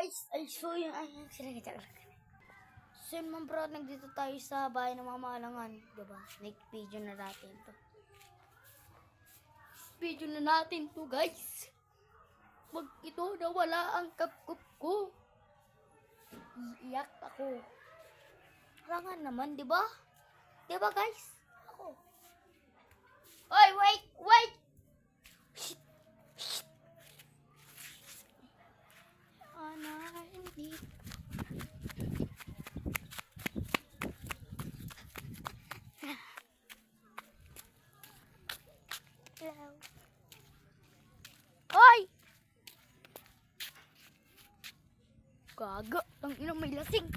guys, ay so yun, ay sila kita. So yun mga bro, nandito tayo sa bahay ng mamahalangan, diba? Next video na natin to. Video na natin to guys. Wag ito nawala ang kapkup ko. Iiyak ako. Rangan naman, diba? Diba guys? Ako. Oy, wait! Shit. Hindi. Hello. Hoy! Gaga, ang ina may lasing.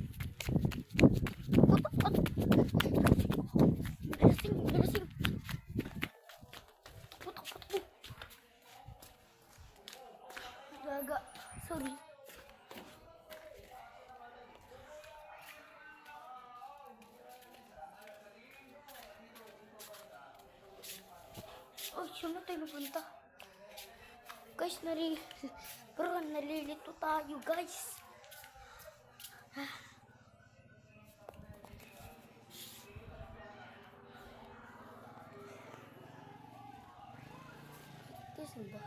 May lasing. Putok. Gaga, sorry. Oh, saan na tayo napunta? Guys, nalilito tayo, guys. Guys, ano ba?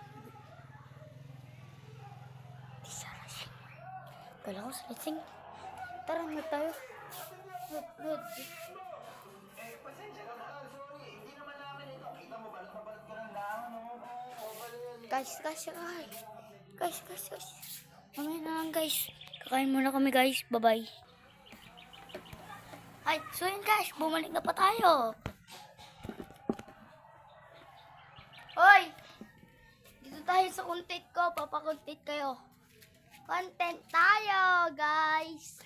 Di siya lasing. Kala ko sa lasing. Tara na tayo. Wait. Guys. Mamaya na lang guys. Kakain muna kami guys. Bye-bye. Ay, so yun guys. Bumalik na pa tayo. Hoy! Dito tayo sa content ko. Papakontent kayo. Content tayo guys.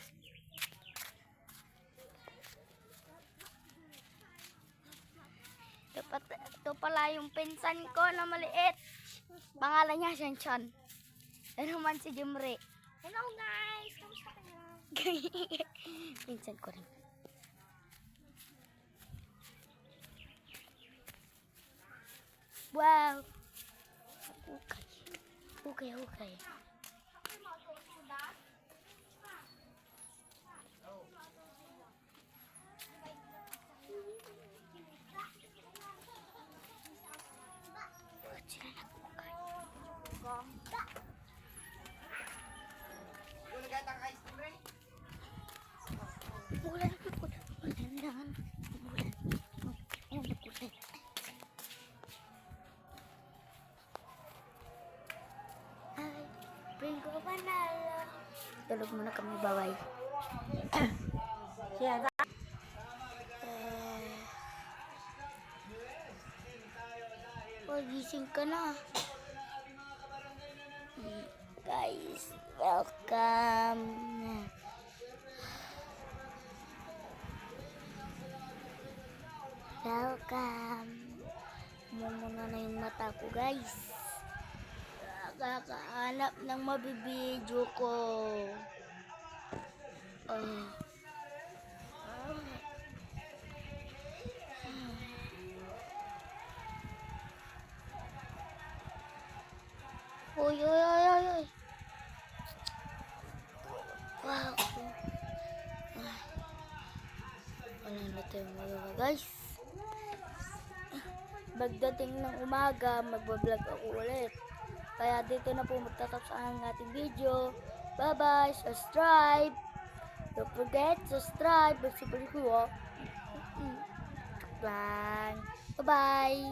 Ito pala yung pinsan ko na maliit. Pangalan niya Shanshan. Ano naman si Jimre. Hello guys! Kamusta kayo? Pinsan ko rin. Wow! Hukay. Bingo panalo. Tulog muna kami, bye-bye. Gising ka na. Guys, welcome. Mumuna na yung mata ko, guys. Kakahanap ng mabibidyo ko. Oy. Wow. Wala na tayong magawa, guys. Pagdating ng umaga, magbablog ako ulit. Kaya dito na po magtatapos ang ating video. Bye-bye! Subscribe! Don't forget, subscribe! Mag-super ko. Bye-bye!